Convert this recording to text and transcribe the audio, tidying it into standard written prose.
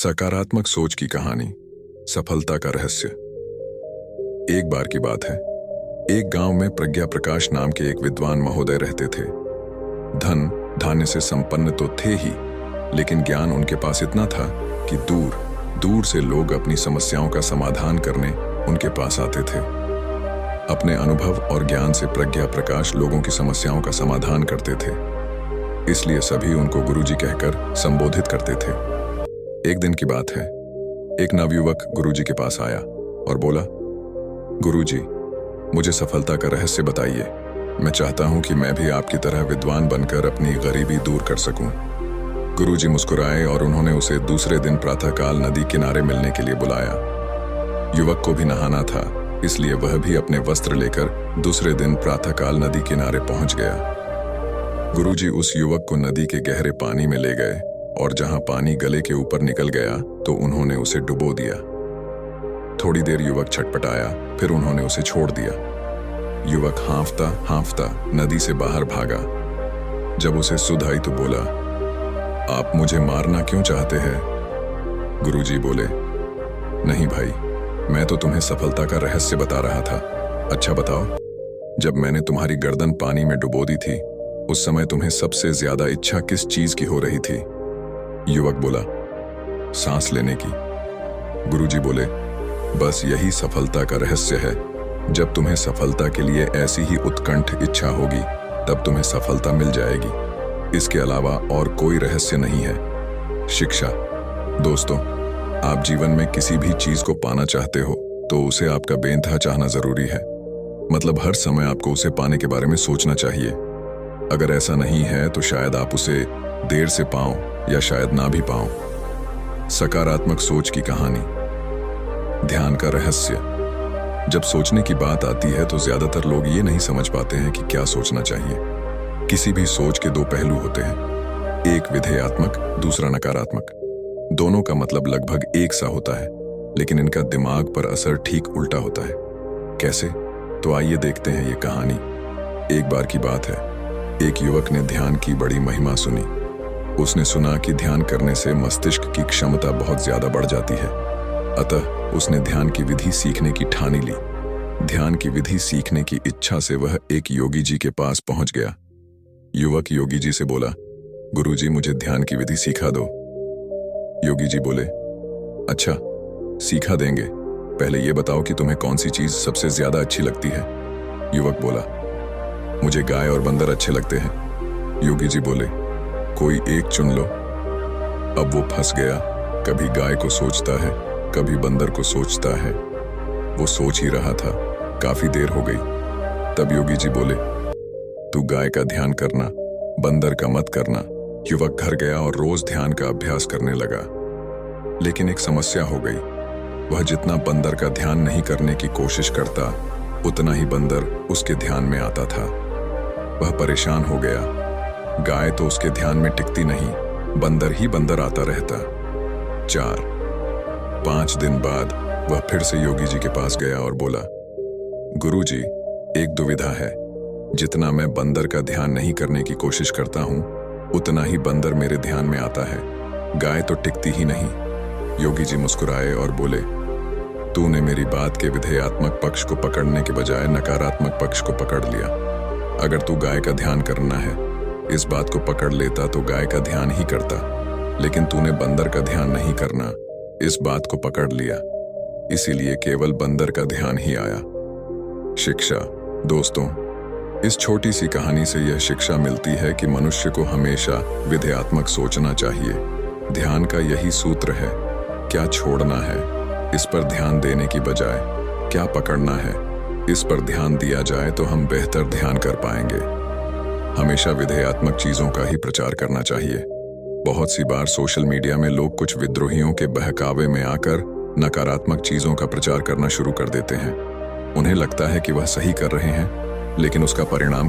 सकारात्मक सोच की कहानी, सफलता का रहस्य। एक बार की बात है, एक गांव में प्रज्ञा प्रकाश नाम के एक विद्वान महोदय रहते थे। धन धान्य से संपन्न तो थे ही, लेकिन ज्ञान उनके पास इतना था कि दूर दूर से लोग अपनी समस्याओं का समाधान करने उनके पास आते थे। अपने अनुभव और ज्ञान से प्रज्ञा प्रकाश लोगों की समस्याओं का समाधान करते थे, इसलिए सभी उनको गुरुजी कहकर संबोधित करते थे। एक दिन की बात है, एक नवयुवक गुरुजी के पास आया और बोला, गुरुजी, मुझे सफलता का रहस्य बताइए। मैं चाहता हूं कि मैं भी आपकी तरह विद्वान बनकर अपनी गरीबी दूर कर सकूं। गुरुजी मुस्कुराए और उन्होंने उसे दूसरे दिन प्रातःकाल नदी किनारे मिलने के लिए बुलाया। युवक को भी नहाना था, इसलिए वह भी अपने वस्त्र लेकर दूसरे दिन प्रातःकाल नदी किनारे पहुंच गया। गुरुजी उस युवक को नदी के गहरे पानी में ले गए और जहां पानी गले के ऊपर निकल गया तो उन्होंने उसे डुबो दिया। थोड़ी देर युवक छटपटाया, फिर उन्होंने उसे छोड़ दिया। युवक हांफता हांफता नदी से बाहर भागा। जब उसे सुध आई तो बोला, आप मुझे मारना क्यों चाहते हैं? गुरुजी बोले, नहीं भाई, मैं तो तुम्हें सफलता का रहस्य बता रहा था। अच्छा बताओ, जब मैंने तुम्हारी गर्दन पानी में डुबो दी थी, उस समय तुम्हें सबसे ज्यादा इच्छा किस चीज की हो रही थी? युवक बोला, सांस लेने की। गुरुजी बोले, बस यही सफलता का रहस्य है। जब तुम्हें सफलता के लिए ऐसी ही उत्कंठ इच्छा होगी, तब तुम्हें सफलता मिल जाएगी। इसके अलावा और कोई रहस्य नहीं है। शिक्षा। दोस्तों, आप जीवन में किसी भी चीज को पाना चाहते हो तो उसे आपका बेइंतहा चाहना जरूरी है। मतलब हर समय आपको उसे पाने के बारे में सोचना चाहिए। अगर ऐसा नहीं है तो शायद आप उसे देर से पाओ या शायद ना भी पाओ। सकारात्मक सोच की कहानी, ध्यान का रहस्य। जब सोचने की बात आती है तो ज्यादातर लोग ये नहीं समझ पाते हैं कि क्या सोचना चाहिए। किसी भी सोच के दो पहलू होते हैं, एक विधेयात्मक, दूसरा नकारात्मक। दोनों का मतलब लगभग एक सा होता है, लेकिन इनका दिमाग पर असर ठीक उल्टा होता है। कैसे? तो आइए देखते हैं ये कहानी। एक बार की बात है, एक युवक ने ध्यान की बड़ी महिमा सुनी। उसने सुना कि ध्यान करने से मस्तिष्क की क्षमता बहुत ज्यादा बढ़ जाती है। अतः उसने ध्यान की विधि सीखने की ठानी ली। ध्यान की विधि सीखने की इच्छा से वह एक योगी जी के पास पहुंच गया। युवक योगी जी से बोला, गुरुजी, मुझे ध्यान की विधि सिखा दो। योगी जी बोले, अच्छा, सिखा देंगे। पहले ये बताओ कि तुम्हें कौन सी चीज सबसे ज्यादा अच्छी लगती है? युवक बोला, मुझे गाय और बंदर अच्छे लगते हैं। योगी जी बोले, कोई एक चुन लो। अब वो फंस गया। कभी गाय को सोचता है, कभी बंदर को सोचता है। वो सोच ही रहा था, काफी देर हो गई। तब योगी जी बोले, तू गाय का ध्यान करना, बंदर का मत करना। युवक घर गया और रोज ध्यान का अभ्यास करने लगा। लेकिन एक समस्या हो गई। वह जितना बंदर का ध्यान नहीं करने की कोशिश करता, उतना ही बंदर उसके ध्यान में आता था। वह परेशान हो गया। गाय तो उसके ध्यान में टिकती नहीं, बंदर ही बंदर आता रहता। 4-5 दिन बाद वह फिर से योगी जी के पास गया और बोला, गुरुजी, एक दुविधा है। जितना मैं बंदर का ध्यान नहीं करने की कोशिश करता हूं, उतना ही बंदर मेरे ध्यान में आता है। गाय तो टिकती ही नहीं। योगी जी मुस्कुराए और बोले, तूने मेरी बात के विधेयात्मक पक्ष को पकड़ने के बजाय नकारात्मक पक्ष को पकड़ लिया। अगर तू गाय का ध्यान करना है, इस बात को पकड़ लेता तो गाय का ध्यान ही करता, लेकिन तूने बंदर का ध्यान नहीं करना, इस बात को पकड़ लिया, इसीलिए केवल बंदर का ध्यान ही आया। शिक्षा। दोस्तों, इस छोटी सी कहानी से यह शिक्षा मिलती है कि मनुष्य को हमेशा विधेयात्मक सोचना चाहिए। ध्यान का यही सूत्र है, क्या छोड़ना है, इस पर ध्यान देने की बजाय क्या पकड़ना है, इस पर ध्यान दिया जाए तो हम बेहतर ध्यान कर पाएंगे। हमेशा विधेयात्मक चीजों का ही प्रचार करना चाहिए। बहुत सी बार सोशल मीडिया में लोग कुछ विद्रोहियों के बहकावे में आकर नकारात्मक चीजों का प्रचार करना शुरू कर देते हैं। उन्हें लगता है कि वह सही कर रहे हैं, लेकिन उसका परिणाम